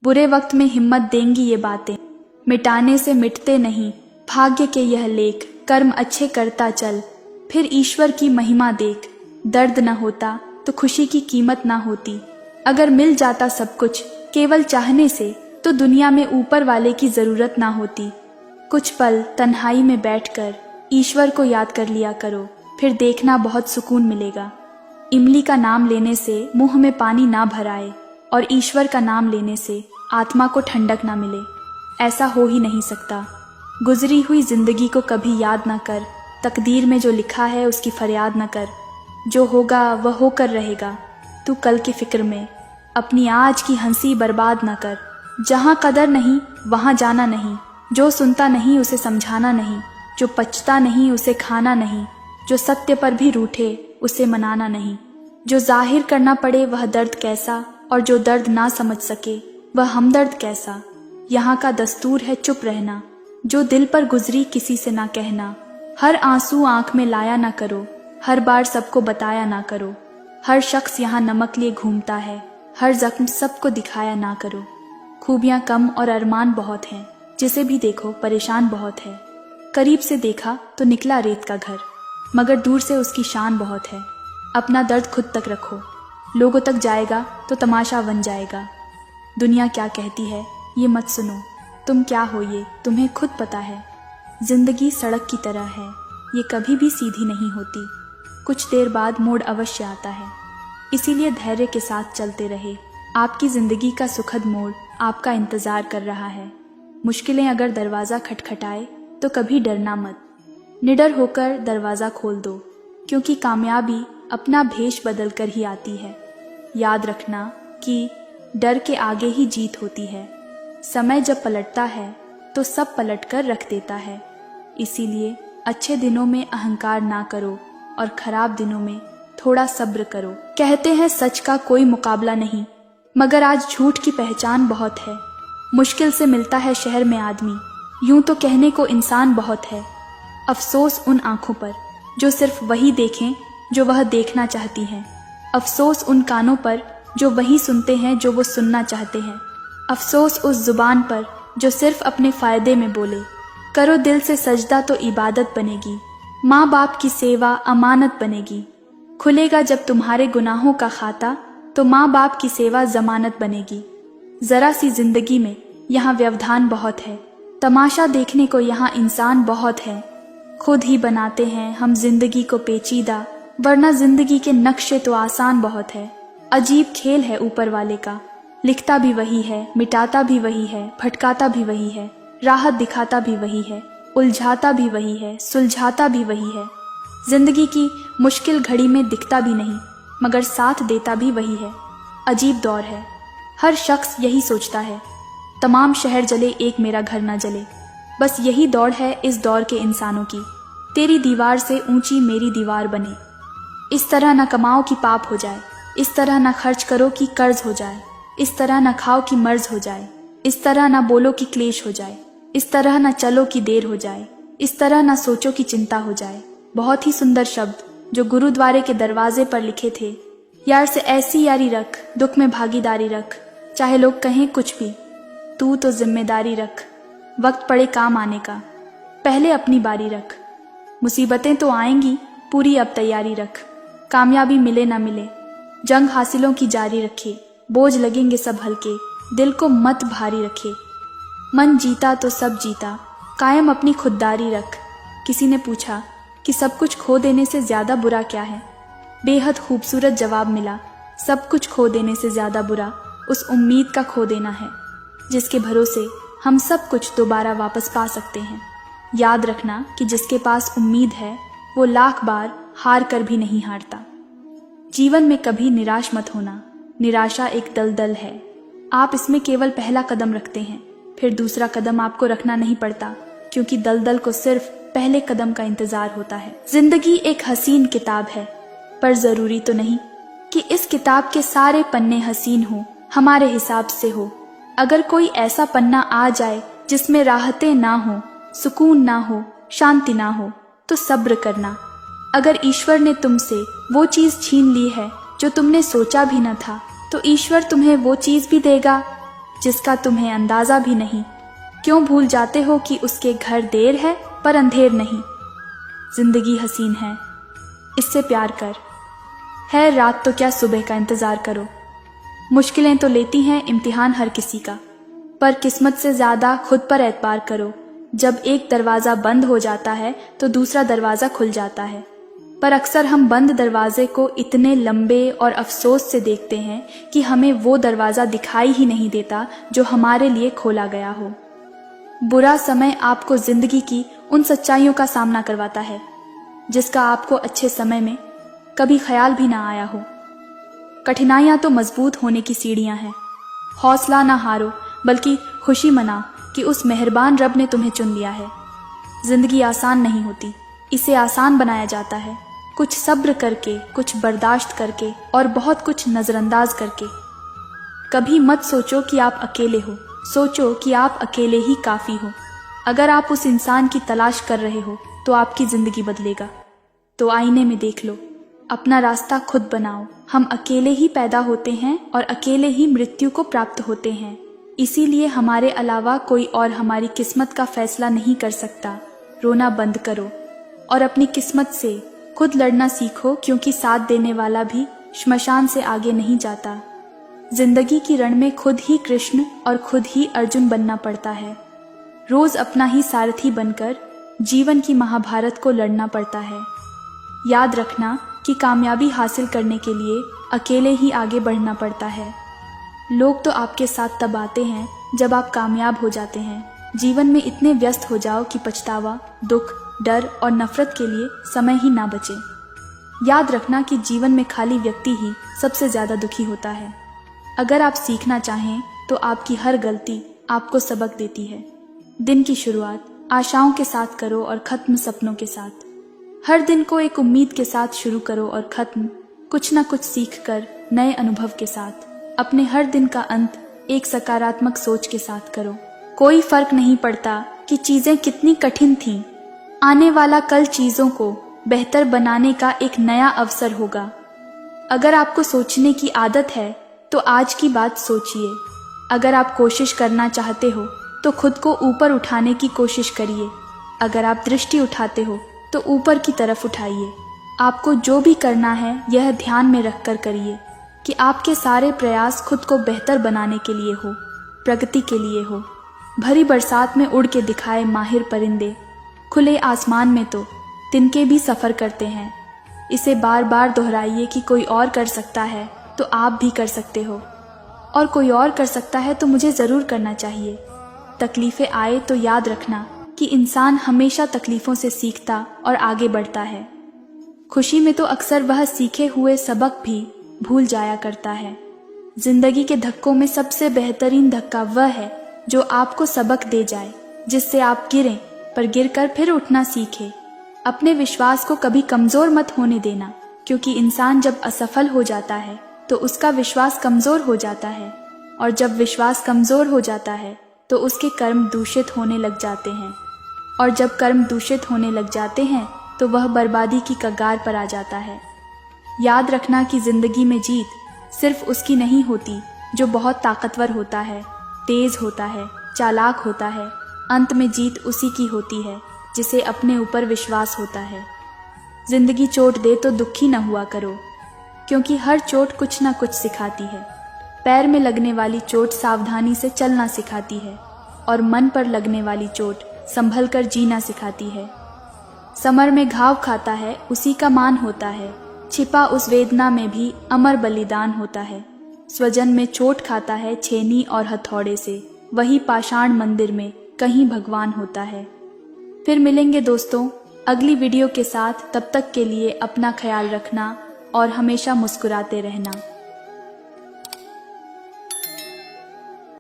बुरे वक्त में हिम्मत देंगी ये बातें, मिटाने से मिटते नहीं भाग्य के यह लेख। कर्म अच्छे करता चल, फिर ईश्वर की महिमा देख। दर्द न होता तो खुशी की कीमत ना होती। अगर मिल जाता सब कुछ केवल चाहने से, तो दुनिया में ऊपर वाले की जरूरत ना होती। कुछ पल तन्हाई में बैठकर ईश्वर को याद कर लिया करो, फिर देखना बहुत सुकून मिलेगा। इमली का नाम लेने से मुंह में पानी ना भर आए, और ईश्वर का नाम लेने से आत्मा को ठंडक ना मिले। ऐसा हो ही नहीं सकता। गुजरी हुई जिंदगी को कभी याद न कर, तकदीर में जो लिखा है उसकी फरियाद न कर। जो होगा वह होकर रहेगा, तू कल की फिक्र में अपनी आज की हंसी बर्बाद न कर। जहाँ कदर नहीं वहाँ जाना नहीं, जो सुनता नहीं उसे समझाना नहीं, जो पचता नहीं उसे खाना नहीं, जो सत्य पर भी रूठे उसे मनाना नहीं। जो जाहिर करना पड़े वह दर्द कैसा, और जो दर्द ना समझ सके वह हमदर्द कैसा। यहाँ का दस्तूर है चुप रहना, जो दिल पर गुजरी किसी से ना कहना। हर आंसू आंख में लाया ना करो, हर बार सबको बताया ना करो। हर शख्स यहाँ नमक लिए घूमता है, हर जख्म सबको दिखाया ना करो। खूबियाँ कम और अरमान बहुत हैं, जिसे भी देखो परेशान बहुत है। करीब से देखा तो निकला रेत का घर, मगर दूर से उसकी शान बहुत है। अपना दर्द खुद तक रखो, लोगों तक जाएगा तो तमाशा बन जाएगा। दुनिया क्या कहती है ये मत सुनो, तुम क्या हो ये तुम्हें खुद पता है। जिंदगी सड़क की तरह है, ये कभी भी सीधी नहीं होती। कुछ देर बाद मोड़ अवश्य आता है, इसीलिए धैर्य के साथ चलते रहे। आपकी जिंदगी का सुखद मोड़ आपका इंतजार कर रहा है। मुश्किलें अगर दरवाज़ा खटखटाए तो कभी डरना मत, निडर होकर दरवाज़ा खोल दो, क्योंकि कामयाबी अपना भेष बदल कर ही आती है। याद रखना कि डर के आगे ही जीत होती है। समय जब पलटता है तो सब पलट कर रख देता है। इसीलिए अच्छे दिनों में अहंकार ना करो और खराब दिनों में थोड़ा सब्र करो। कहते हैं सच का कोई मुकाबला नहीं, मगर आज झूठ की पहचान बहुत है। मुश्किल से मिलता है शहर में आदमी, यूं तो कहने को इंसान बहुत है। अफसोस उन आंखों पर जो सिर्फ वही देखें जो वह देखना चाहती हैं। अफसोस उन कानों पर जो वही सुनते हैं जो वो सुनना चाहते हैं। अफसोस उस जुबान पर जो सिर्फ अपने फायदे में बोले। करो दिल से सजदा तो इबादत बनेगी, माँ बाप की सेवा अमानत बनेगी। खुलेगा जब तुम्हारे गुनाहों का खाता, तो माँ बाप की सेवा जमानत बनेगी। जरा सी जिंदगी में यहाँ व्यवधान बहुत है, तमाशा देखने को यहाँ इंसान बहुत है। खुद ही बनाते हैं हम जिंदगी को पेचीदा, वरना जिंदगी के नक्शे तो आसान बहुत है। अजीब खेल है ऊपर वाले का, लिखता भी वही है, मिटाता भी वही है, भटकाता भी वही है, राहत दिखाता भी वही है, उलझाता भी वही है, सुलझाता भी वही है। जिंदगी की मुश्किल घड़ी में दिखता भी नहीं, मगर साथ देता भी वही है। अजीब दौर है, हर शख्स यही सोचता है, तमाम शहर जले एक मेरा घर ना जले। बस यही दौड़ है इस दौर के इंसानों की, तेरी दीवार से ऊंची मेरी दीवार बने। इस तरह न कमाओ कि पाप हो जाए, इस तरह न खर्च करो कि कर्ज हो जाए, इस तरह न खाओ कि मर्ज हो जाए, इस तरह न बोलो कि क्लेश हो जाए, इस तरह न चलो कि देर हो जाए, इस तरह न सोचो कि चिंता हो जाए। बहुत ही सुंदर शब्द जो गुरुद्वारे के दरवाजे पर लिखे थे। यार से ऐसी यारी रख, दुख में भागीदारी रख, चाहे लोग कहें कुछ भी, तू तो जिम्मेदारी रख। वक्त पड़े काम आने का, पहले अपनी बारी रख। मुसीबतें तो आएंगी, पूरी अब तैयारी रख। कामयाबी मिले ना मिले, जंग हासिलों की जारी रखे। बोझ लगेंगे सब हल्के, दिल को मत भारी रखे। मन जीता तो सब जीता, कायम अपनी खुददारी रख। किसी ने पूछा कि सब कुछ खो देने से ज्यादा बुरा क्या है? बेहद खूबसूरत जवाब मिला, सब कुछ खो देने से ज्यादा बुरा उस उम्मीद का खो देना है, जिसके भरोसे हम सब कुछ दोबारा वापस पा सकते हैं। याद रखना कि जिसके पास उम्मीद है वो लाख बार हार कर भी नहीं हारता। जीवन में कभी निराश मत होना, निराशा एक दलदल है। आप इसमें केवल पहला कदम रखते हैं, फिर दूसरा कदम आपको रखना नहीं पड़ता, क्योंकि दलदल को सिर्फ पहले कदम का इंतजार होता है। जिंदगी एक हसीन किताब है, पर जरूरी तो नहीं कि इस किताब के सारे पन्ने हसीन हो, हमारे हिसाब से हो। अगर कोई ऐसा पन्ना आ जाए जिसमें राहतें ना हो, सुकून ना हो, शांति ना हो, तो सब्र करना। अगर ईश्वर ने तुमसे वो चीज छीन ली है जो तुमने सोचा भी न था, तो ईश्वर तुम्हें वो चीज भी देगा जिसका तुम्हें अंदाजा भी नहीं। क्यों भूल जाते हो कि उसके घर देर है पर अंधेर नहीं। जिंदगी हसीन है, इससे प्यार कर। है रात तो क्या सुबह का इंतजार करो। मुश्किलें तो लेती हैं इम्तिहान हर किसी का, पर किस्मत से ज्यादा खुद पर एतबार करो। जब एक दरवाजा बंद हो जाता है तो दूसरा दरवाजा खुल जाता है, पर अक्सर हम बंद दरवाजे को इतने लंबे और अफसोस से देखते हैं कि हमें वो दरवाजा दिखाई ही नहीं देता जो हमारे लिए खोला गया हो। बुरा समय आपको जिंदगी की उन सच्चाइयों का सामना करवाता है जिसका आपको अच्छे समय में कभी ख्याल भी ना आया हो। कठिनाइयां तो मजबूत होने की सीढ़ियां हैं। हौसला ना हारो, बल्कि खुशी मनाओ कि उस मेहरबान रब ने तुम्हें चुन लिया है। जिंदगी आसान नहीं होती, इसे आसान बनाया जाता है कुछ सब्र करके, कुछ बर्दाश्त करके और बहुत कुछ नजरअंदाज करके। कभी मत सोचो कि आप अकेले हो, सोचो कि आप अकेले ही काफी हो। अगर आप उस इंसान की तलाश कर रहे हो तो आपकी जिंदगी बदलेगा। तो आईने में देख लो, अपना रास्ता खुद बनाओ। हम अकेले ही पैदा होते हैं और अकेले ही मृत्यु को प्राप्त होते हैं। इसीलिए हमारे अलावा कोई और हमारी किस्मत का फैसला नहीं कर सकता। रोना बंद करो और अपनी किस्मत से खुद लड़ना सीखो, क्योंकि साथ देने वाला भी श्मशान से आगे नहीं जाता। जिंदगी की रण में खुद ही कृष्ण और खुद ही अर्जुन बनना पड़ता है। रोज अपना ही सारथी बनकर जीवन की महाभारत को लड़ना पड़ता है। याद रखना कि कामयाबी हासिल करने के लिए अकेले ही आगे बढ़ना पड़ता है। लोग तो आपके साथ तब आते हैं जब आप कामयाब हो जाते हैं। जीवन में इतने व्यस्त हो जाओ कि पछतावा, दुख, डर और नफरत के लिए समय ही ना बचे। याद रखना कि जीवन में खाली व्यक्ति ही सबसे ज्यादा दुखी होता है। अगर आप सीखना चाहें तो आपकी हर गलती आपको सबक देती है। दिन की शुरुआत आशाओं के साथ करो और खत्म सपनों के साथ। हर दिन को एक उम्मीद के साथ शुरू करो और खत्म कुछ ना कुछ सीख कर नए अनुभव के साथ। अपने हर दिन का अंत एक सकारात्मक सोच के साथ करो। कोई फर्क नहीं पड़ता कि चीजें कितनी कठिन थीं। आने वाला कल चीजों को बेहतर बनाने का एक नया अवसर होगा। अगर आपको सोचने की आदत है तो आज की बात सोचिए। अगर आप कोशिश करना चाहते हो तो खुद को ऊपर उठाने की कोशिश करिए। अगर आप दृष्टि उठाते हो तो ऊपर की तरफ उठाइए। आपको जो भी करना है यह ध्यान में रखकर करिए कि आपके सारे प्रयास खुद को बेहतर बनाने के लिए हो, प्रगति के लिए हो। भरी बरसात में उड़ के दिखाए माहिर परिंदे खुले आसमान में तो तिनके भी सफर करते हैं। इसे बार बार दोहराइए कि कोई और कर सकता है तो आप भी कर सकते हो, और कोई और कर सकता है तो मुझे जरूर करना चाहिए। तकलीफें आए तो याद रखना कि इंसान हमेशा तकलीफों से सीखता और आगे बढ़ता है। खुशी में तो अक्सर वह सीखे हुए सबक भी भूल जाया करता है। जिंदगी के धक्कों में सबसे बेहतरीन धक्का वह है जो आपको सबक दे जाए, जिससे आप गिरें पर गिरकर फिर उठना सीखें। अपने विश्वास को कभी कमजोर मत होने देना, क्योंकि इंसान जब असफल हो जाता है तो उसका विश्वास कमजोर हो जाता है, और जब विश्वास कमजोर हो जाता है तो उसके कर्म दूषित होने लग जाते हैं, और जब कर्म दूषित होने लग जाते हैं तो वह बर्बादी की कगार पर आ जाता है। याद रखना कि जिंदगी में जीत सिर्फ उसकी नहीं होती जो बहुत ताकतवर होता है, तेज होता है, चालाक होता है। अंत में जीत उसी की होती है जिसे अपने ऊपर विश्वास होता है। जिंदगी चोट दे तो दुखी न हुआ करो, क्योंकि हर चोट कुछ ना कुछ सिखाती है। पैर में लगने वाली चोट सावधानी से चलना सिखाती है, और मन पर लगने वाली चोट संभल कर जीना सिखाती है। समर में घाव खाता है उसी का मान होता है, छिपा उस वेदना में भी अमर बलिदान होता है। स्वजन में चोट खाता है छेनी और हथौड़े से, वही पाषाण मंदिर में कहीं भगवान होता है। फिर मिलेंगे दोस्तों अगली वीडियो के साथ। तब तक के लिए अपना ख्याल रखना और हमेशा मुस्कुराते रहना।